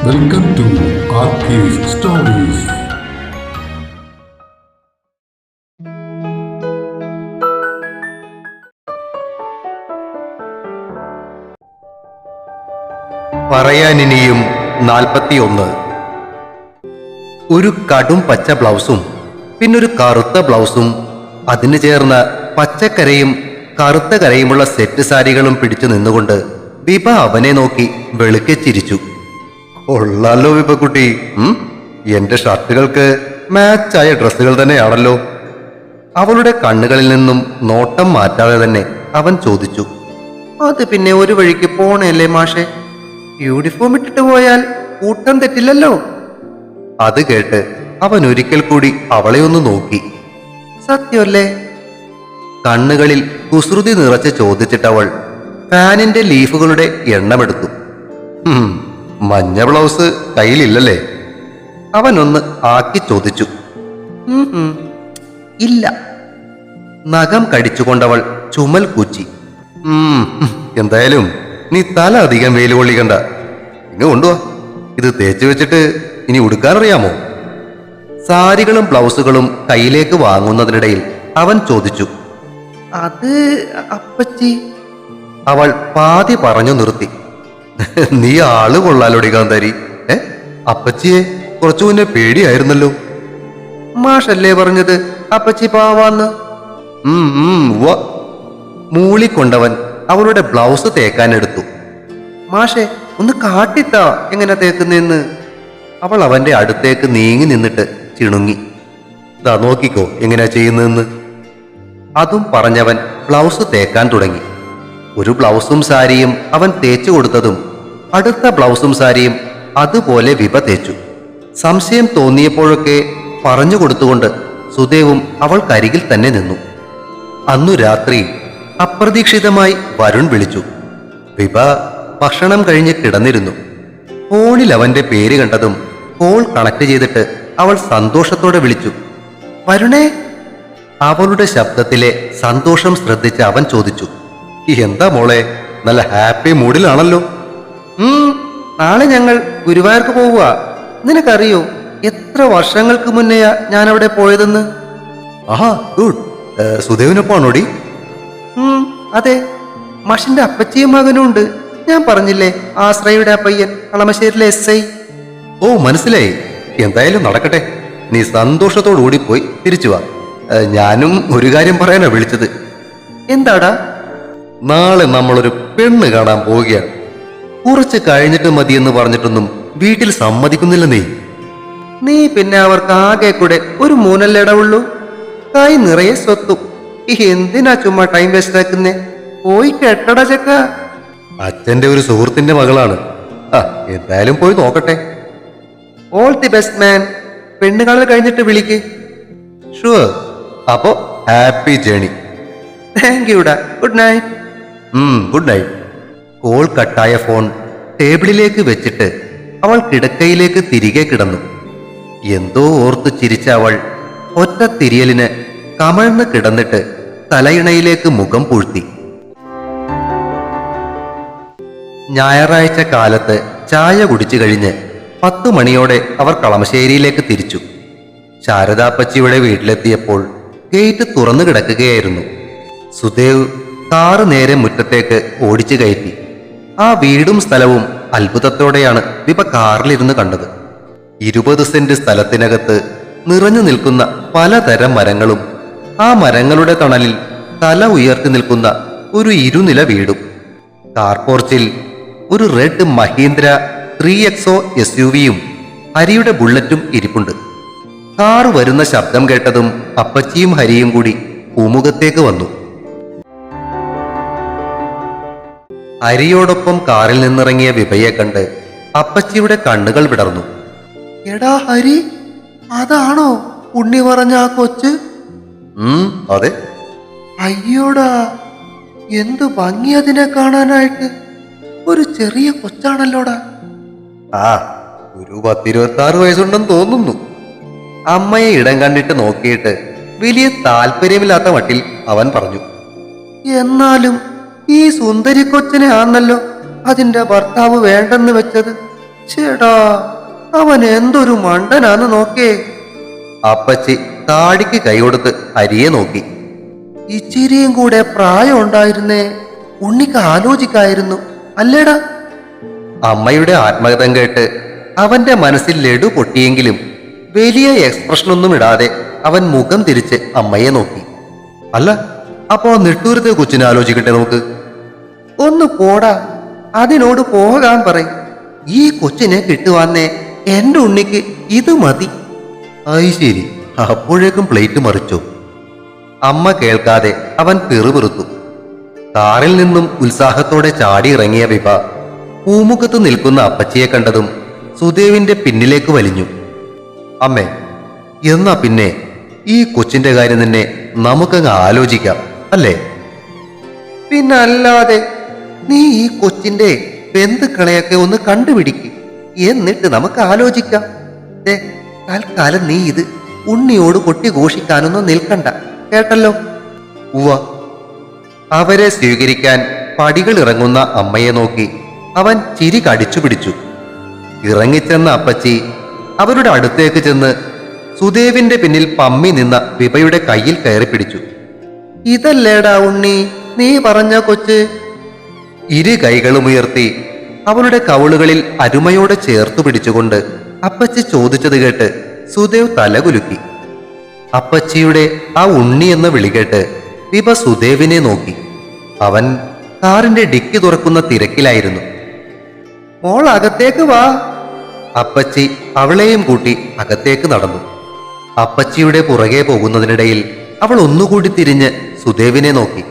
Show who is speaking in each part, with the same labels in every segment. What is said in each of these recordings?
Speaker 1: Welcome to ആർക്കേസ് stories.
Speaker 2: പറയാനിനിയും 41. ഒരു കടും പച്ച ബ്ലൗസും പിന്നൊരു കറുത്ത ബ്ലൗസും അതിന് ചേർന്ന പച്ചക്കരയും കറുത്ത കരയുമുള്ള സെറ്റ് സാരികളും പിടിച്ചു നിന്നുകൊണ്ട് വിഭ അവനെ നോക്കി വെളുക്കെ ചിരിച്ചു. കൊള്ളാലോ വിഭക്കുട്ടി, എന്റെ ഷർട്ടുകൾക്ക് മാച്ചായ ഡ്രസ്സുകൾ തന്നെയാണല്ലോ. അവളുടെ കണ്ണുകളിൽ നിന്നും നോട്ടം മാറ്റാതെ തന്നെ അവൻ ചോദിച്ചു. അത് പിന്നെ ഒരു വഴിക്ക് പോണേല്ലേ മാഷെ, യൂണിഫോം ഇട്ടിട്ട് പോയാൽ കൂട്ടം തെറ്റില്ലല്ലോ. അത് കേട്ട് അവൻ ഒരിക്കൽ കൂടി അവളെ ഒന്ന് നോക്കി. സത്യമല്ലേ? കണ്ണുകളിൽ കുസൃതി നിറച്ച് ചോദിച്ചിട്ടവൾ ഫാനിന്റെ ലീഫുകളുടെ എണ്ണമെടുത്തു. മഞ്ഞ ബ്ലൗസ് കയ്യിലില്ലല്ലേ? അവനൊന്ന് ആക്കി ചോദിച്ചു. ഇല്ല. നഖം കടിച്ചുകൊണ്ടവൾ ചുമൽ കൂച്ചി. എന്തായാലും നീ തല അധികം വെയിൽ കൊള്ളിക്കണ്ട. ഇങ്ങ് കൊണ്ടുവാ, ഇത് തേച്ച് വെച്ചിട്ട് ഇനി ഉടുക്കാനറിയാമോ? സാരികളും ബ്ലൗസുകളും കയ്യിലേക്ക് വാങ്ങുന്നതിനിടയിൽ അവൻ ചോദിച്ചു. അത് അപ്പച്ചി. അവൾ പാതി പറഞ്ഞു നിർത്തി. നീ ആള് കൊള്ളാലോടി കാന്താരി. അപ്പച്ചിയെ കുറച്ചു മുന്നേ പേടിയായിരുന്നല്ലോ. മാഷല്ലേ പറഞ്ഞത് അപ്പച്ചി പാവാന്ന്? മൂളിക്കൊണ്ടവൻ അവളുടെ ബ്ലൗസ് തേക്കാനെടുത്തു. മാഷെ ഒന്ന് കാട്ടിത്താ എങ്ങനെ തേക്കുന്നെന്ന്. അവൾ അവന്റെ അടുത്തേക്ക് നീങ്ങി നിന്നിട്ട് ചിണുങ്ങി. ദാ നോക്കിക്കോ എങ്ങനെയാ ചെയ്യുന്നതെന്ന്. അതും പറഞ്ഞവൻ ബ്ലൗസ് തേക്കാൻ തുടങ്ങി. ഒരു ബ്ലൗസും സാരിയും അവൻ തേച്ചു കൊടുത്തതും അടുത്ത ബ്ലൗസും സാരിയും അതുപോലെ വിഭ തേച്ചു. സംശയം തോന്നിയപ്പോഴൊക്കെ പറഞ്ഞു കൊടുത്തുകൊണ്ട് സുദേവും അവൾക്കരികിൽ തന്നെ നിന്നു. അന്നു രാത്രി അപ്രതീക്ഷിതമായി വരുൺ വിളിച്ചു. വിഭ ഭക്ഷണം കഴിഞ്ഞ് കിടന്നിരുന്നു. ഫോണിൽ അവന്റെ പേര് കണ്ടതും കോൾ കണക്ട് ചെയ്തിട്ട് അവൾ സന്തോഷത്തോടെ വിളിച്ചു. വരുണേ. അവളുടെ ശബ്ദത്തിലെ സന്തോഷം ശ്രദ്ധിച്ച് അവൻ ചോദിച്ചു. എന്താ മോളെ, നല്ല ഹാപ്പി മൂഡിലാണല്ലോ. നാളെ ഞങ്ങൾ ഗുരുവായൂർക്ക് പോവുക. നിനക്കറിയോ എത്ര വർഷങ്ങൾക്ക് മുന്നെയാ ഞാൻ അവിടെ പോയതെന്ന്? ആഹാ, ഗുഡ്. സുദേവിനൊപ്പാണോടി? അതെ, മഷിന്റെ അപ്പച്ചിയും മകനും ഉണ്ട്. ഞാൻ പറഞ്ഞില്ലേ, ആശ്രയുടെ പയ്യൻ, കളമശ്ശേരിയിലെ SI. ഓ, മനസ്സിലായി. എന്തായാലും നടക്കട്ടെ. നീ സന്തോഷത്തോടു കൂടി പോയി തിരിച്ചു വാ. ഞാനും ഒരു കാര്യം പറയാനാ വിളിച്ചത്. എന്താടാ? നാളെ നമ്മളൊരു പെണ്ണ് കാണാൻ പോവുകയാണ്. കുറച്ച് കഴിഞ്ഞിട്ട് മതിയെന്ന് പറഞ്ഞിട്ടൊന്നും വീട്ടിൽ സമ്മതിക്കുന്നില്ല. നീ പിന്നെ അവർക്ക് ആകെ കൂടെ ഒരു മൂന്നല്ലേടവുള്ളൂ. കൈ നിറയെ സ്വത്തും. എന്തിനാ ചുമ്മാ ടൈം വേസ്റ്റ് ആക്കുന്നേ? പോയി കെട്ടടാ ചെക്ക. അച്ഛന്റെ ഒരു സുഹൃത്തിന്റെ മകളാണ്. എന്തായാലും പോയി നോക്കട്ടെ. All the best man. പെണ്ണ് കാണൽ കഴിഞ്ഞിട്ട് വിളിക്ക്. ഷുവർ. അപ്പോ ഹാപ്പി ജേണി. താങ്ക് യുടാ. Good night. Good night. Call കട്ടായ ഫോൺ ടേബിളിലേക്ക് വെച്ചിട്ട് അവൾ കിടക്കയിലേക്ക് തിരികെ കിടന്നു. എന്തോ ഓർത്ത് ചിരിച്ച അവൾ ഒറ്റ തിരിയലിന് കമഴ്ന്ന് കിടന്നിട്ട് തലയിണയിലേക്ക് മുഖം പൂഴ്ത്തി. ഞായറാഴ്ച കാലത്ത് ചായ കുടിച്ചു കഴിഞ്ഞ് 10 മണിയോടെ അവർ കളമശ്ശേരിയിലേക്ക് തിരിച്ചു. ശാരദാപ്പച്ചിയുടെ വീട്ടിലെത്തിയപ്പോൾ ഗേറ്റ് തുറന്നു കിടക്കുകയായിരുന്നു. സുദേവ് കാറ് നേരെ മുറ്റത്തേക്ക് ഓടിച്ചു കയറ്റി. ആ വീടും സ്ഥലവും അത്ഭുതത്തോടെയാണ് വിഭ കാറിലിരുന്ന് കണ്ടത്. 20 സെന്റ് സ്ഥലത്തിനകത്ത് നിറഞ്ഞു നിൽക്കുന്ന പലതരം മരങ്ങളും ആ മരങ്ങളുടെ തണലിൽ തല ഉയർത്തി നിൽക്കുന്ന ഒരു ഇരുനില വീടും. കാർപോർച്ചിൽ ഒരു റെഡ് മഹീന്ദ്ര 3XO SUVയും ഹരിയുടെ ബുള്ളറ്റും ഇരിപ്പുണ്ട്. കാറ് വരുന്ന ശബ്ദം കേട്ടതും അപ്പച്ചിയും ഹരിയും കൂടി പൂമുഖത്തേക്ക് വന്നു. ഹരിയോടൊപ്പം കാറിൽ നിന്നിറങ്ങിയ വിഭയെ കണ്ട് അപ്പച്ചിയുടെ കണ്ണുകൾ വിടർന്നു. എടാ ഹരി, അതാണോ ഉണ്ണി പറഞ്ഞ ആ കൊച്ച്? അതെ. അയ്യോടാ, എന്തു ഭംഗി അതിനെ കാണാനായിട്ട്. ഒരു ചെറിയ കൊച്ചാണല്ലോടാ. ഒരു 10-26 വയസ്സുണ്ടെന്ന് തോന്നുന്നു. അമ്മയെ ഇടം കണ്ടിട്ട് നോക്കിയിട്ട് വലിയ താല്പര്യമില്ലാത്ത മട്ടിൽ അവൻ പറഞ്ഞു. എന്നാലും ഈ സുന്ദരി കൊച്ചിനെ ആന്നല്ലോ അതിന്റെ ഭർത്താവ് വേണ്ടെന്ന് വെച്ചത്. ചേടാ, അവൻ എന്തൊരു മണ്ടനാന്ന് നോക്കേ. അപ്പച്ചി താടിക്ക് കൈകൊടുത്ത് ഹരിയെ നോക്കി. ഇച്ചിരിയും കൂടെ പ്രായം ഉണ്ടായിരുന്നേ ഉണ്ണിക്ക് ആലോചിക്കായിരുന്നു, അല്ലേടാ? അമ്മയുടെ ആത്മകഥം കേട്ട് അവന്റെ മനസ്സിൽ ലഡു പൊട്ടിയെങ്കിലും വലിയ എക്സ്പ്രഷനൊന്നും ഇടാതെ അവൻ മുഖം തിരിച്ച് അമ്മയെ നോക്കി. അല്ല, അപ്പോ നെട്ടൂരത്തെ കൊച്ചിനെ ആലോചിക്കട്ടെ നമുക്ക്. ഒന്ന് പോടാ, അതിനോട് പോകാൻ പറയും. ഈ കൊച്ചിനെ കിട്ടുവാന്നേ എന്റെ ഉണ്ണിക്ക് ഇത് മതി. ആയി ശരി, അപ്പോഴേക്കും പ്ലേറ്റ് മറിച്ചു. അമ്മ കേൾക്കാതെ അവൻ പിറുപിറുത്തു. കാറിൽ നിന്നും ഉത്സാഹത്തോടെ ചാടി ഇറങ്ങിയ വിഭ പൂമുഖത്ത് നിൽക്കുന്ന അപ്പച്ചിയെ കണ്ടതും സുദേവിന്റെ പിന്നിലേക്ക് വലിഞ്ഞു. അമ്മേ, എന്നാ പിന്നെ ഈ കൊച്ചിന്റെ കാര്യം തന്നെ നമുക്കങ്ങ് ആലോചിക്കാം, അല്ലേ? പിന്നല്ലാതെ. നീ ഈ കൊച്ചിന്റെ ബന്ധുക്കളെയൊക്കെ ഒന്ന് കണ്ടുപിടിക്കും, എന്നിട്ട് നമുക്ക് ആലോചിക്കാം. തൽക്കാലം നീ ഇത് ഉണ്ണിയോട് കൊട്ടി ഘോഷിക്കാനൊന്നും നിൽക്കണ്ട, കേട്ടല്ലോ? ഉവ്വ. അവരെ സ്വീകരിക്കാൻ പടികൾ ഇറങ്ങുന്ന അമ്മയെ നോക്കി അവൻ ചിരി കടിച്ചു പിടിച്ചു. ഇറങ്ങിച്ചെന്ന അപ്പച്ചി അവരുടെ അടുത്തേക്ക് ചെന്ന് സുദേവിന്റെ പിന്നിൽ പമ്മി നിന്ന വിഭയുടെ കയ്യിൽ കയറി പിടിച്ചു. ഇതല്ലേടാ ഉണ്ണി നീ പറഞ്ഞ കൊച്ച്? ഇരു കൈകളും ഉയർത്തി അവളുടെ കവിളുകളിൽ അരുമയോടെ ചേർത്തു പിടിച്ചുകൊണ്ട് അപ്പച്ചി ചോദിച്ചത് കേട്ട് സുദേവ് തലകുലുക്കി. അപ്പച്ചിയുടെ ആ ഉണ്ണി എന്ന വിളി കേട്ട് വിഭ സുദേവിനെ നോക്കി. അവൻ കാറിന്റെ ഡിക്കി തുറക്കുന്ന തിരക്കിലായിരുന്നു. മോൾ അകത്തേക്ക് വാ. അപ്പച്ചി അവളെയും കൂട്ടി അകത്തേക്ക് നടന്നു. അപ്പച്ചിയുടെ പുറകെ പോകുന്നതിനിടയിൽ അവൾ ഒന്നുകൂടി തിരിഞ്ഞ് സുദേവിനെ നോക്കി.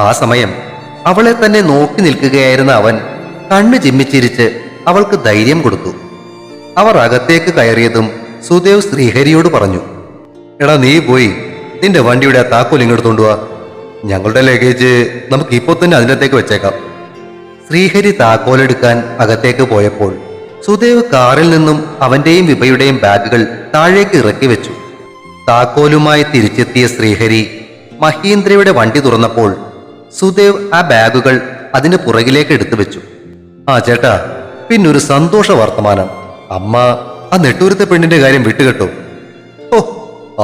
Speaker 2: ആ സമയം അവളെ തന്നെ നോക്കി നിൽക്കുകയായിരുന്ന അവൻ കണ്ണു ചിമ്മിച്ചിരിച്ച് അവൾക്ക് ധൈര്യം കൊടുത്തു. അവർ അകത്തേക്ക് കയറിയതും സുദേവ് ശ്രീഹരിയോട് പറഞ്ഞു, എടാ, നീ പോയി നിന്റെ വണ്ടിയുടെ ആ താക്കോൽ ഇങ്ങെടുത്തോണ്ട് വാ. ഞങ്ങളുടെ ലഗേജ് നമുക്ക് ഇപ്പോൾ തന്നെ അതിനകത്തേക്ക് വെച്ചേക്കാം. ശ്രീഹരി താക്കോലെടുക്കാൻ അകത്തേക്ക് പോയപ്പോൾ സുദേവ് കാറിൽ നിന്നും അവന്റെയും വിഭയുടെയും ബാഗുകൾ താഴേക്ക് ഇറക്കി വെച്ചു. താക്കോലുമായി തിരിച്ചെത്തിയ ശ്രീഹരി മഹീന്ദ്രയുടെ വണ്ടി തുറന്നപ്പോൾ സുദേവ് ആ ബാഗുകൾ അതിന് പുറകിലേക്ക് എടുത്തു വെച്ചു. ആ ചേട്ടാ, പിന്നൊരു സന്തോഷ വർത്തമാനം. അമ്മ ആ നെട്ടൂരത്തെ പെണ്ണിന്റെ കാര്യം വിട്ടുകെട്ടോ? ഓ,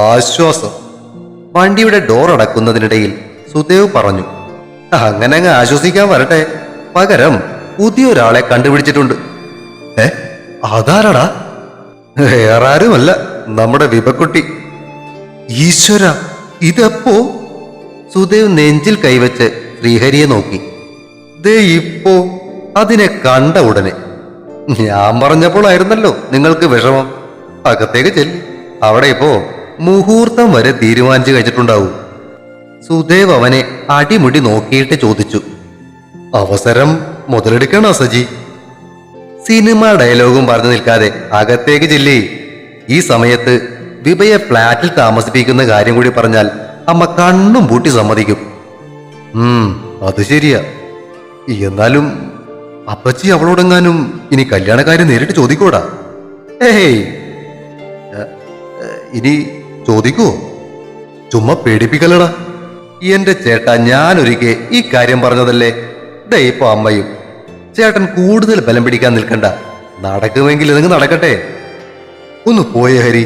Speaker 2: ആശ്വാസം. വണ്ടിയുടെ ഡോർ അടക്കുന്നതിനിടയിൽ സുദേവ് പറഞ്ഞു. അങ്ങനെ അങ്ങ് ആശ്വസിക്കാൻ വരട്ടെ, പകരം പുതിയൊരാളെ കണ്ടുപിടിച്ചിട്ടുണ്ട്. അതാരടാ? വേറാരുമല്ല, നമ്മുടെ വിഭക്കുട്ടി. ഈശ്വര, ഇതെപ്പോ? സുദേവ് നെഞ്ചിൽ കൈവച്ച് ശ്രീഹരിയെ നോക്കി. ദേ ഇപ്പോ, അതിനെ കണ്ട ഉടനെ. ഞാൻ പറഞ്ഞപ്പോഴായിരുന്നല്ലോ നിങ്ങൾക്ക് വിഷമം. അകത്തേക്ക് ചെല്ലി, അവിടെ ഇപ്പോ മുഹൂർത്തം വരെ തീരുമാനിച്ചു കഴിച്ചിട്ടുണ്ടാവും. സുദേവ് അവനെ അടിമുടി നോക്കിയിട്ട് ചോദിച്ചു, അവസരം മുതലെടുക്കണോ സജി? സിനിമ ഡയലോഗും പറഞ്ഞു നിൽക്കാതെ അകത്തേക്ക് ചെല്ലി. ഈ സമയത്ത് വിഭയെ ഫ്ലാറ്റിൽ താമസിപ്പിക്കുന്ന കാര്യം കൂടി പറഞ്ഞാൽ അമ്മ കണ്ണും പൂട്ടി സമ്മതിക്കും. അത് ശരിയാ. എന്നാലും അപ്പച്ചി അവളോടെങ്ങാനും ഇനി കല്യാണക്കാര്യം നേരിട്ട് ചോദിക്കോടാ? ഏയ്, ഇനി ചോദിക്കുവോ? ചുമ്മാ പേടിപ്പിക്കലടാ. എന്റെ ചേട്ടാ, ഞാനൊരിക്കൽ ഈ കാര്യം പറഞ്ഞതല്ലേ. ദേ ഇപ്പൊ അമ്മയും. ചേട്ടൻ കൂടുതൽ ബലം പിടിക്കാൻ നിൽക്കണ്ട. നടക്കുമെങ്കിൽ ഇതങ്ങ് നടക്കട്ടെ. ഒന്ന് പോയേ ഹരി,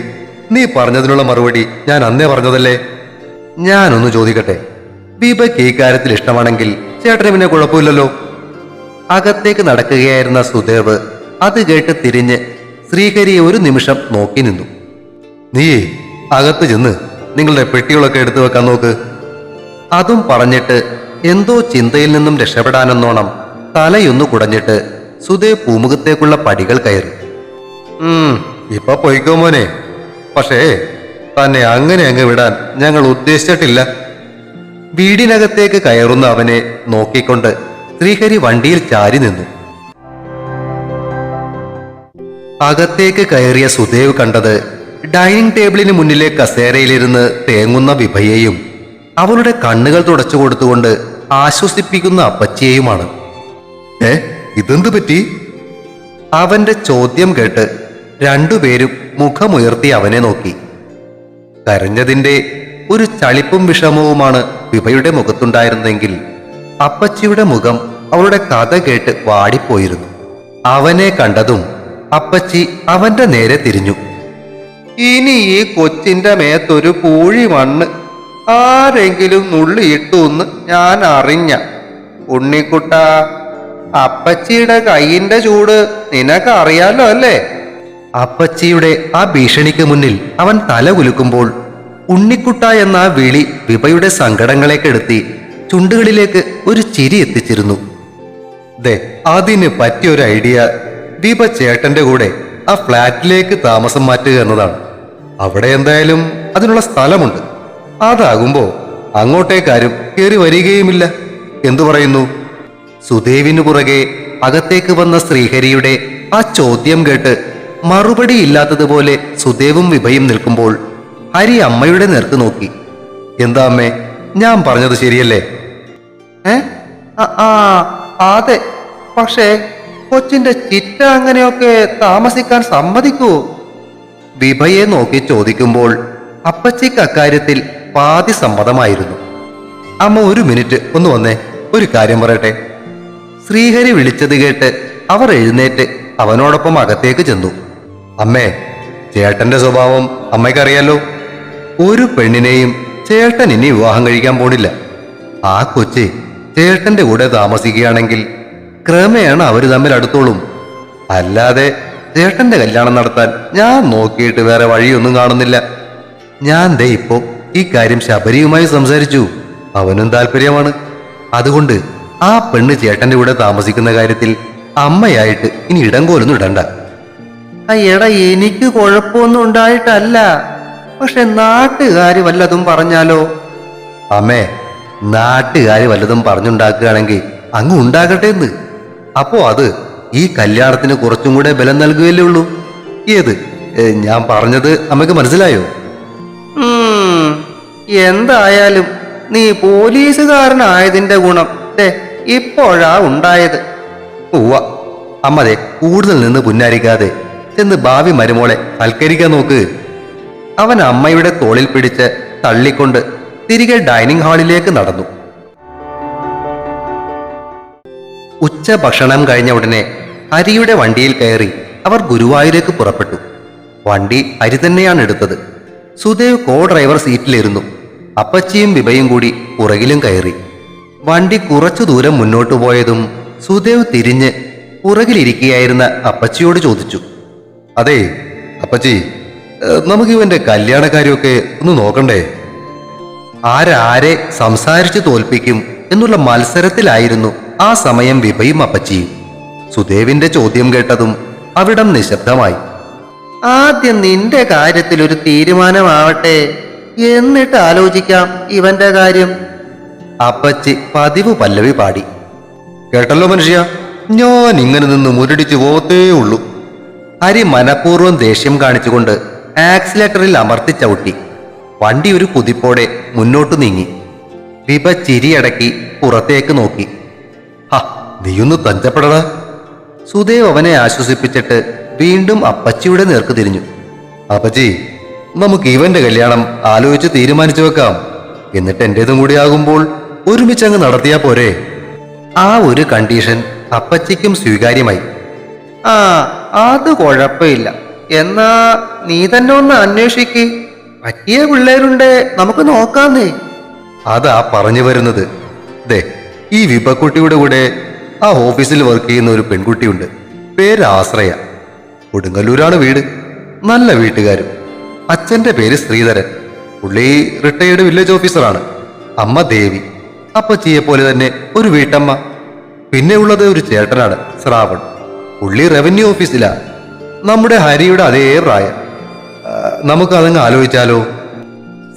Speaker 2: നീ പറഞ്ഞതിനുള്ള മറുപടി ഞാൻ അന്നേ പറഞ്ഞതല്ലേ. ഞാനൊന്ന് ചോദിക്കട്ടെ, ദീപയ്ക്ക് ഈ കാര്യത്തിൽ ഇഷ്ടമാണെങ്കിൽ ചേട്ടന് പിന്നെ കുഴപ്പമില്ലല്ലോ. അകത്തേക്ക് നടക്കുകയായിരുന്ന സുദേവ് അത് കേട്ട് തിരിഞ്ഞ് ശ്രീഹരിയെ ഒരു നിമിഷം നോക്കി നിന്നു. നീയേ അകത്ത് ചെന്ന് നിങ്ങളുടെ പെട്ടികളൊക്കെ എടുത്തു വെക്കാൻ നോക്ക്. അതും പറഞ്ഞിട്ട് എന്തോ ചിന്തയിൽ നിന്നും രക്ഷപ്പെടാനെന്നോണം തലയൊന്നു കുടഞ്ഞിട്ട് സുദേവ് പൂമുഖത്തേക്കുള്ള പടികൾ കയറി. ഇപ്പൊ പൊയ്ക്കോ മോനെ. പക്ഷേ തന്നെ അങ്ങനെ അങ്ങ് വിടാൻ ഞങ്ങൾ ഉദ്ദേശിച്ചിട്ടില്ല. വീടിനകത്തേക്ക് കയറുന്ന അവനെ നോക്കിക്കൊണ്ട് ശ്രീഹരി വണ്ടിയിൽ ചാരി നിന്നു. അകത്തേക്ക് കയറിയ സുദേവ് കണ്ടത് ഡൈനിങ് ടേബിളിന് മുന്നിലെ കസേരയിലിരുന്ന് തേങ്ങുന്ന വിഭയെയും അവളുടെ കണ്ണുകൾ തുടച്ചു കൊടുത്തുകൊണ്ട് ആശ്വസിപ്പിക്കുന്ന അപ്പച്ചിയെയുമാണ്. ഇതെന്ത് പറ്റി? അവന്റെ ചോദ്യം കേട്ട് രണ്ടുപേരും മുഖമുയർത്തി അവനെ നോക്കി. കരഞ്ഞതിന്റെ ഒരു ചളിപ്പും വിഷമവുമാണ് വിഭയുടെ മുഖത്തുണ്ടായിരുന്നെങ്കിൽ അപ്പച്ചിയുടെ മുഖം അവളുടെ കഥ കേട്ട് വാടിപ്പോയിരുന്നു. അവനെ കണ്ടതും അപ്പച്ചി അവന്റെ നേരെ തിരിഞ്ഞു. ഇനി ഈ കൊച്ചിന്റെ മേത്തൊരു പൂഴി മണ്ണ് ആരെങ്കിലും നുള്ളിയിട്ടുന്ന് ഞാൻ അറിഞ്ഞ, ഉണ്ണിക്കുട്ട, അപ്പച്ചിയുടെ കൈയിന്റെ ചൂട് നിനക്കറിയാലോ അല്ലേ? അപ്പച്ചിയുടെ ആ ഭീഷണിക്ക് മുന്നിൽ അവൻ തല കുലുക്കുമ്പോൾ ഉണ്ണിക്കുട്ട എന്ന ആ വിളി വിഭയുടെ സങ്കടങ്ങളെ കെടുത്തി ചുണ്ടുകളിലേക്ക് ഒരു ചിരി എത്തിച്ചിരുന്നു. ദേ, അതിന് പറ്റിയൊരു ഐഡിയ വിഭ ചേട്ടന്റെ കൂടെ ആ ഫ്ലാറ്റിലേക്ക് താമസം മാറ്റുക എന്നതാണ്. അവിടെ എന്തായാലും അതിനുള്ള സ്ഥലമുണ്ട്. അതാകുമ്പോ അങ്ങോട്ടേക്കാരും കയറി വരികയുമില്ല. എന്തു പറയുന്നു? സുദേവിനു പുറകെ അകത്തേക്ക് വന്ന ശ്രീഹരിയുടെ ആ ചോദ്യം കേട്ട് മറുപടി ഇല്ലാത്തതുപോലെ സുദേവും വിഭയും നിൽക്കുമ്പോൾ ഹരി അമ്മയുടെ നേർക്ക് നോക്കി. എന്താ അമ്മേ, ഞാൻ പറഞ്ഞത് ശരിയല്ലേ? അതെ, പക്ഷേ കൊച്ചിന്റെ ചിറ്റ അങ്ങനെയൊക്കെ താമസിക്കാൻ സമ്മതിക്കൂ? വിഭയെ നോക്കി ചോദിക്കുമ്പോൾ അപ്പച്ചിക്ക് അക്കാര്യത്തിൽ പാതി സമ്മതമായിരുന്നു. അമ്മ ഒരു മിനിറ്റ് ഒന്ന് വന്നേ, ഒരു കാര്യം പറയട്ടെ. ശ്രീഹരി വിളിച്ചത് കേട്ട് അവർ എഴുന്നേറ്റ് അവനോടൊപ്പം അകത്തേക്ക് ചെന്നു. അമ്മേ, ചേട്ടന്റെ സ്വഭാവം അമ്മയ്ക്കറിയാലോ. ഒരു പെണ്ണിനെയും ചേട്ടൻ ഇനി വിവാഹം കഴിക്കാൻ പോണില്ല. ആ കൊച്ചി ചേട്ടന്റെ കൂടെ താമസിക്കുകയാണെങ്കിൽ ക്രമേണ അവര് തമ്മിൽ അടുത്തോളും. അല്ലാതെ ചേട്ടന്റെ കല്യാണം നടത്താൻ ഞാൻ നോക്കിയിട്ട് വേറെ വഴിയൊന്നും കാണുന്നില്ല. ഞാൻ ദേ ഇപ്പോ ഈ കാര്യം ശബരിയുമായി സംസാരിച്ചു. അവനും താല്പര്യമാണ്. അതുകൊണ്ട് ആ പെണ്ണ് ചേട്ടന്റെ കൂടെ താമസിക്കുന്ന കാര്യത്തിൽ അമ്മയായിട്ട് ഇനി ഇടം കോലൊന്നും ഇടണ്ട. അയ്യടാ, എനിക്ക് കുഴപ്പമൊന്നും ഉണ്ടായിട്ടല്ല. പക്ഷെ നാട്ടുകാര് വല്ലതും പറഞ്ഞാലോ? അമ്മേ, നാട്ടുകാര് വല്ലതും പറഞ്ഞുണ്ടാക്കുകയാണെങ്കിൽ അങ്ങ് ഉണ്ടാകട്ടെ എന്ന്. അപ്പോ അത് ഈ കല്യാണത്തിന് കുറച്ചും കൂടെ ബലം നൽകുകയല്ലേ ഉള്ളൂ. ഏത് ഞാൻ പറഞ്ഞത് അമ്മയ്ക്ക് മനസ്സിലായോ? എന്തായാലും നീ പോലീസുകാരനായതിന്റെ ഗുണം ഇപ്പോഴാ ഉണ്ടായത്. ഉവ്വ, അമ്മതെ കൂടുതൽ നിന്ന് പുന്നാരിക്കാതെ ചെന്ന് ഭാവി മരുമോളെ സൽക്കരിക്കാൻ നോക്ക്. അവൻ അമ്മയുടെ തോളിൽ പിടിച്ച് തള്ളിക്കൊണ്ട് തിരികെ ഡൈനിങ് ഹാളിലേക്ക് നടന്നു. ഉച്ച ഭക്ഷണം കഴിഞ്ഞ ഉടനെ ഹരിയുടെ വണ്ടിയിൽ കയറി അവർ ഗുരുവായൂരേക്ക് പുറപ്പെട്ടു. വണ്ടി ഹരി തന്നെയാണ് എടുത്തത്. Sudev co driver സീറ്റിലിരുന്നു. അപ്പച്ചിയും വിഭയും കൂടി പുറകിലും കയറി. വണ്ടി കുറച്ചു ദൂരം മുന്നോട്ടു പോയതും സുദേവ് തിരിഞ്ഞ് പുറകിലിരിക്കുകയായിരുന്ന അപ്പച്ചിയോട് ചോദിച്ചു. അതെ അപ്പച്ചി, നമുക്ക് ഇവന്റെ കല്യാണക്കാര്യമൊക്കെ ഒന്ന് നോക്കണ്ടേ? ആരാരെ സംസാരിച്ചു തോൽപ്പിക്കും എന്നുള്ള മത്സരത്തിലായിരുന്നു ആ സമയം വിഭയും അപ്പച്ചിയും. സുദേവിന്റെ ചോദ്യം കേട്ടതും അവിടം നിശബ്ദമായി. ആദ്യം നിന്റെ കാര്യത്തിൽ ഒരു തീരുമാനമാവട്ടെ, എന്നിട്ട് ആലോചിക്കാം ഇവന്റെ കാര്യം. അപ്പച്ചി പതിവ് പല്ലവി പാടി. കേട്ടല്ലോ മനുഷ്യ, ഞാൻ ഇങ്ങനെ നിന്ന് മുരടിച്ചു പോകത്തേ ഉള്ളൂ. ഹരി മനഃപൂർവ്വം ദേഷ്യം കാണിച്ചുകൊണ്ട് ആക്സിലേറ്ററിൽ അമർത്തി ചവിട്ടി. വണ്ടി ഒരു കുതിപ്പോടെ മുന്നോട്ടു നീങ്ങി. വിഭ ചിരിയടക്കി പുറത്തേക്ക് നോക്കി. ഹ, നീയൊന്ന് തഞ്ചപ്പെടടാ. സുദേവ് അവനെ ആശ്വസിപ്പിച്ചിട്ട് വീണ്ടും അപ്പച്ചിയുടെ നേർക്ക് തിരിഞ്ഞു. അപ്പച്ചി, നമുക്ക് ഇവന്റെ കല്യാണം ആലോചിച്ച് തീരുമാനിച്ചു വെക്കാം. എന്നിട്ട് എന്റേതും കൂടി ആകുമ്പോൾ ഒരുമിച്ചങ്ങ് നടത്തിയാ പോരെ? ആ ഒരു കണ്ടീഷൻ അപ്പച്ചിക്കും സ്വീകാര്യമായി. അത് കുഴപ്പമില്ല. എന്നാ നീ തന്നെ ഒന്ന് അന്വേഷിക്ക്. പറ്റിയ പിള്ളേരുണ്ട്, നമുക്ക് നോക്കാന്നേ. അതാ പറഞ്ഞു വരുന്നത്. ദേ, ഈ വിഭക്കുട്ടിയുടെ കൂടെ ആ ഓഫീസിൽ വർക്ക് ചെയ്യുന്ന ഒരു പെൺകുട്ടിയുണ്ട്. പേര് ആശ്രയ. കൊടുങ്ങല്ലൂരാണ് വീട്. നല്ല വീട്ടുകാരും. അച്ഛന്റെ പേര് ശ്രീധരൻ. പുള്ളി റിട്ടയേർഡ് വില്ലേജ് ഓഫീസറാണ്. അമ്മ ദേവി. അപ്പച്ചിയെ പോലെ തന്നെ ഒരു വീട്ടമ്മ. പിന്നെ ഉള്ളത് ഒരു ചേട്ടനാണ്, ശ്രാവൺ. പുള്ളി റവന്യൂ ഓഫീസിലാ. നമ്മുടെ ഹരിയുടെ അതേ പ്രായം. നമുക്ക് അതങ്ങ് ആലോചിച്ചാലോ?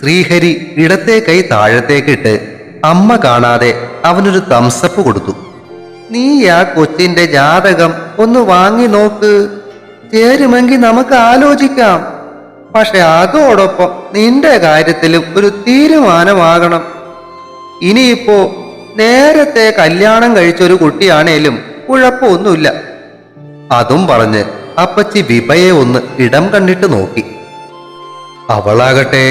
Speaker 2: ശ്രീഹരി ഇടത്തെ കൈ താഴത്തേക്കിട്ട് അമ്മ കാണാതെ അവനൊരു തംസപ്പ് കൊടുത്തു. നീ ആ കൊച്ചിന്റെ ജാതകം ഒന്ന് വാങ്ങി നോക്ക്. ചേരുമെങ്കിൽ നമുക്ക് ആലോചിക്കാം. പക്ഷെ അതോടൊപ്പം നിന്റെ കാര്യത്തിലും ഒരു തീരുമാനമാകണം. ഇനിയിപ്പോ നേരത്തെ കല്യാണം കഴിച്ചൊരു കുട്ടിയാണേലും കുഴപ്പമൊന്നുമില്ല. അതും പറഞ്ഞ് അപ്പച്ചി വിഭയെ ഒന്ന് ഇടം കണ്ടിട്ട് നോക്കി. അവളാകട്ടെ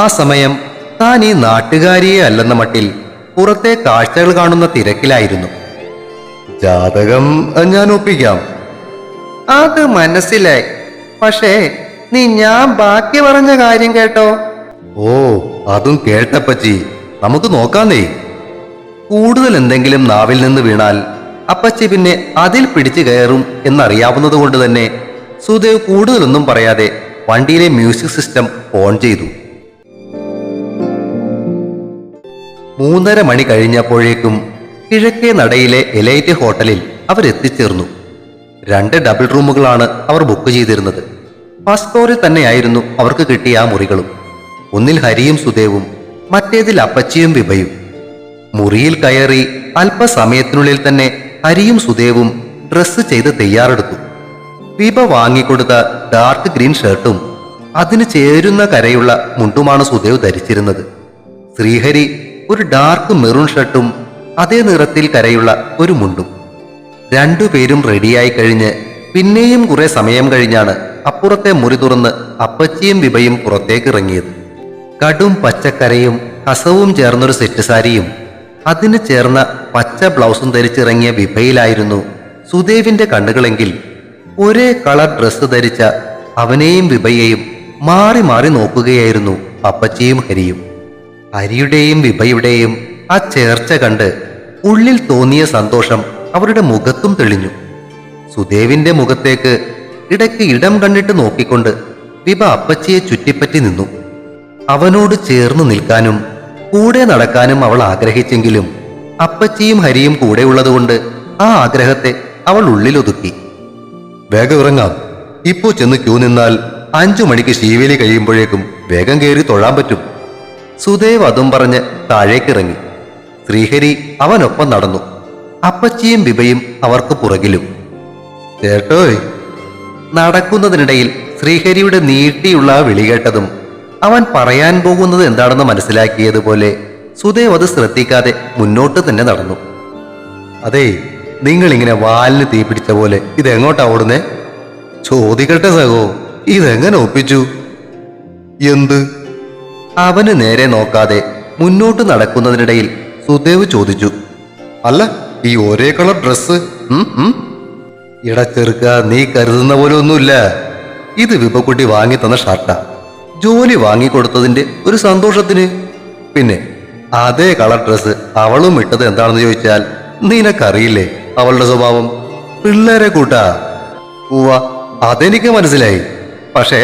Speaker 2: ആ സമയം താൻ ഈ നാട്ടുകാരിയെ അല്ലെന്ന മട്ടിൽ പുറത്തെ കാഴ്ചകൾ കാണുന്ന തിരക്കിലായിരുന്നു. ജാതകം ഞാൻ ഒപ്പിക്കാം. അത് മനസ്സിലായി. പക്ഷേ നീ ഞാൻ ബാക്കി പറഞ്ഞ കാര്യം കേട്ടോ? ഓ, അതും കേട്ടപ്പച്ചി. നമുക്ക് നോക്കാന്നേ. കൂടുതൽ എന്തെങ്കിലും നാവിൽ നിന്ന് വീണാൽ അപ്പച്ചി പിന്നെ അതിൽ പിടിച്ചു കയറും എന്നറിയാവുന്നത് കൊണ്ട് തന്നെ സുദേവ് കൂടുതലൊന്നും പറയാതെ വണ്ടിയിലെ മ്യൂസിക് സിസ്റ്റം ഓൺ ചെയ്തു. 3:30 മണി കഴിഞ്ഞപ്പോഴേക്കും കിഴക്കേ നടയിലെ എലൈറ്റ് ഹോട്ടലിൽ അവരെത്തിച്ചേർന്നു. 2 ഡബിൾ റൂമുകളാണ് അവർ ബുക്ക് ചെയ്തിരുന്നത്. ഫസ്റ്റ് ഫ്ലോറിൽ തന്നെയായിരുന്നു അവർക്ക് കിട്ടിയ ആ മുറികളും. ഒന്നിൽ ഹരിയും സുദേവും, മറ്റേതിൽ അപ്പച്ചിയും വിഭയും. മുറിയിൽ കയറി അല്പസമയത്തിനുള്ളിൽ തന്നെ ഹരിയും സുദേവും ഡ്രസ്സ് ചെയ്ത് തയ്യാറെടുത്തു. വിഭ വാങ്ങിക്കൊടുത്ത ഡാർക്ക് ഗ്രീൻ ഷർട്ടും അതിന് ചേരുന്ന കരയുള്ള മുണ്ടുമാണ് സുദേവ് ധരിച്ചിരുന്നത്. ശ്രീഹരി ഒരു ഡാർക്ക് മെറൂൺ ഷർട്ടും അതേ നിറത്തിൽ കരയുള്ള ഒരു മുണ്ടും. രണ്ടുപേരും റെഡിയായി കഴിഞ്ഞ് പിന്നെയും കുറെ സമയം കഴിഞ്ഞാണ് അപ്പുറത്തെ മുറി തുറന്ന് അപ്പച്ചിയും വിഭയും പുറത്തേക്ക് ഇറങ്ങിയത്. കടും പച്ചക്കരയും കസവും ചേർന്നൊരു സെറ്റ് സാരിയും അതിന് ചേർന്ന പച്ച ബ്ലൗസും ധരിച്ചിറങ്ങിയ വിഭയിലായിരുന്നു സുദേവിന്റെ കണ്ണുകളെങ്കിൽ ഒരേ കളർ ഡ്രസ്സ് ധരിച്ച അവനെയും വിഭയെയും മാറി മാറി നോക്കുകയായിരുന്നു അപ്പച്ചിയും ഹരിയും. ഹരിയുടെയും വിഭയുടെയും ആ ചേർച്ച കണ്ട് ഉള്ളിൽ തോന്നിയ സന്തോഷം അവരുടെ മുഖത്തും തെളിഞ്ഞു. സുദേവിന്റെ മുഖത്തേക്ക് ഇടയ്ക്ക് ഇടം കണ്ടിട്ട് നോക്കിക്കൊണ്ട് വിഭ അപ്പച്ചിയെ ചുറ്റിപ്പറ്റി നിന്നു. അവനോട് ചേർന്ന് നിൽക്കാനും കൂടെ നടക്കാനും അവൾ ആഗ്രഹിച്ചെങ്കിലും അപ്പച്ചിയും ഹരിയും കൂടെ ഉള്ളതുകൊണ്ട് ആ ആഗ്രഹത്തെ അവൾ ഉള്ളിലൊതുക്കി. വേഗം ഇറങ്ങാം. ഇപ്പോ ചെന്ന് ക്യൂ നിന്നാൽ 5 മണിക്ക് ശീവേലി കഴിയുമ്പോഴേക്കും വേഗം കയറി തൊഴാൻ പറ്റും. സുദേവ് അതും പറഞ്ഞ് താഴേക്കിറങ്ങി. ശ്രീഹരി അവനൊപ്പം നടന്നു. അപ്പച്ചിയും വിഭയും അവർക്ക് പുറകിലും. ചേട്ടോയ്. നടക്കുന്നതിനിടയിൽ ശ്രീഹരിയുടെ നീട്ടിയുള്ള ആ വിളി കേട്ടതും അവൻ പറയാൻ പോകുന്നത് എന്താണെന്ന് മനസ്സിലാക്കിയതുപോലെ സുദേവ് അത് ശ്രദ്ധിക്കാതെ മുന്നോട്ട് തന്നെ നടന്നു. അതേ, നിങ്ങളിങ്ങനെ വാലിന് തീ പിടിച്ച പോലെ ഇതെങ്ങോട്ടാ ഓടുന്നേ? ചോദിക്കട്ടെ സഹോ, ഇതെങ്ങനെ ഒപ്പിച്ചു? എന്ത്? അവന് നേരെ നോക്കാതെ മുന്നോട്ട് നടക്കുന്നതിനിടയിൽ സുദേവ് ചോദിച്ചു. അല്ല, ഈ ഒരേ കളർ ഡ്രസ്സ്? ഇടച്ചെറുക്ക, നീ കരുതുന്ന പോലെ ഒന്നുമില്ല. ഇത് വിഭക്കുട്ടി വാങ്ങി തന്ന ഷർട്ടാ. ജോലി വാങ്ങിക്കൊടുത്തതിന്റെ ഒരു സന്തോഷത്തിന്. പിന്നെ അതേ കളർ ഡ്രസ്സ് അവളും ഇട്ടത് എന്താണെന്ന് ചോദിച്ചാൽ നിനക്കറിയില്ലേ അവളുടെ സ്വഭാവം? പിള്ളേരെ കൂട്ടാ. ഉവ്വ, അതെനിക്ക് മനസ്സിലായി. പക്ഷേ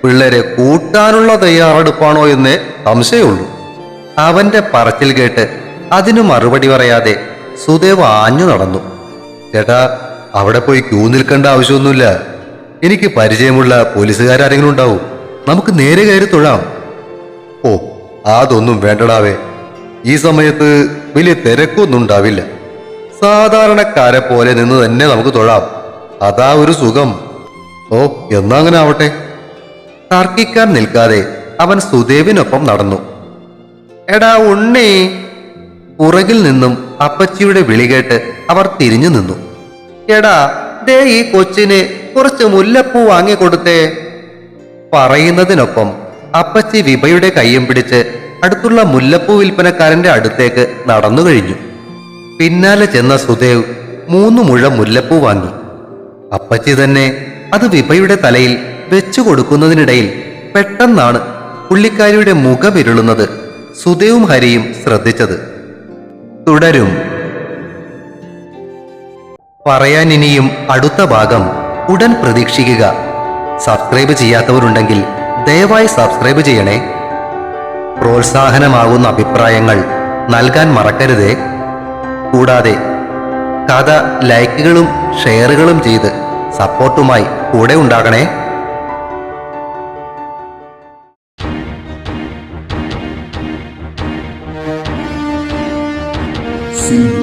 Speaker 2: പിള്ളേരെ കൂട്ടാനുള്ള തയ്യാറെടുപ്പാണോ എന്നേ സംശയമുള്ളൂ. അവന്റെ പറച്ചിൽ കേട്ട് അതിനു മറുപടി പറയാതെ സുദേവ് ആഞ്ഞു നടന്നു. ചേട്ടാ, അവിടെ പോയി ക്യൂ നിൽക്കേണ്ട ആവശ്യമൊന്നുമില്ല. എനിക്ക് പരിചയമുള്ള പോലീസുകാരെങ്കിലും ഉണ്ടാവും. നമുക്ക് നേരെ കയറി തൊഴാം. ഓ, അതൊന്നും വേണ്ടടാവേ. ഈ സമയത്ത് വലിയ തിരക്കൊന്നും ഉണ്ടാവില്ല. സാധാരണക്കാരെ പോലെ നിന്ന് തന്നെ നമുക്ക് തൊഴാം. അതാ ഒരു സുഖം. ഓ, എന്നാ അങ്ങനെ ആവട്ടെ. തർക്കിക്കാൻ നിൽക്കാതെ അവൻ സുദേവിനൊപ്പം നടന്നു. എടാ ഉണ്ണി. പുറകിൽ നിന്നും അപ്പച്ചിയുടെ വിളി കേട്ട് അവർ തിരിഞ്ഞു നിന്നു. എടാ, ദേ ഈ കൊച്ചിന് കുറച്ച് മുല്ലപ്പൂ വാങ്ങിക്കൊടുത്തേ. പറയുന്നതിനൊപ്പം അപ്പച്ചി വിഭയുടെ കയ്യും പിടിച്ച് അടുത്തുള്ള മുല്ലപ്പൂ വിൽപ്പനക്കാരന്റെ അടുത്തേക്ക് നടന്നു കഴിഞ്ഞു. പിന്നാലെ ചെന്ന സുദേവ് 3 മുഴം മുല്ലപ്പൂ വാങ്ങി. അപ്പച്ചി തന്നെ അത് വിഭയുടെ തലയിൽ വെച്ചു കൊടുക്കുന്നതിനിടയിൽ പെട്ടെന്നാണ് പുള്ളിക്കാരിയുടെ മുഖമിരുളുന്നത് സുദേവും ഹരിയും ശ്രദ്ധിച്ചത്. തുടരും. പറയാൻ ഇനിയും അടുത്ത ഭാഗം ഉടൻ പ്രതീക്ഷിക്കുക. സബ്സ്ക്രൈബ് ചെയ്യാത്തവരുണ്ടെങ്കിൽ ദയവായി സബ്സ്ക്രൈബ് ചെയ്യണേ. പ്രോത്സാഹനമാകുന്ന അഭിപ്രായങ്ങൾ നൽകാൻ മറക്കരുതേ. കൂടാതെ കഥ ലൈക്കുകളും ഷെയറുകളും ചെയ്ത് സപ്പോർട്ടുമായി കൂടെ ഉണ്ടാകണേ.
Speaker 1: Simba.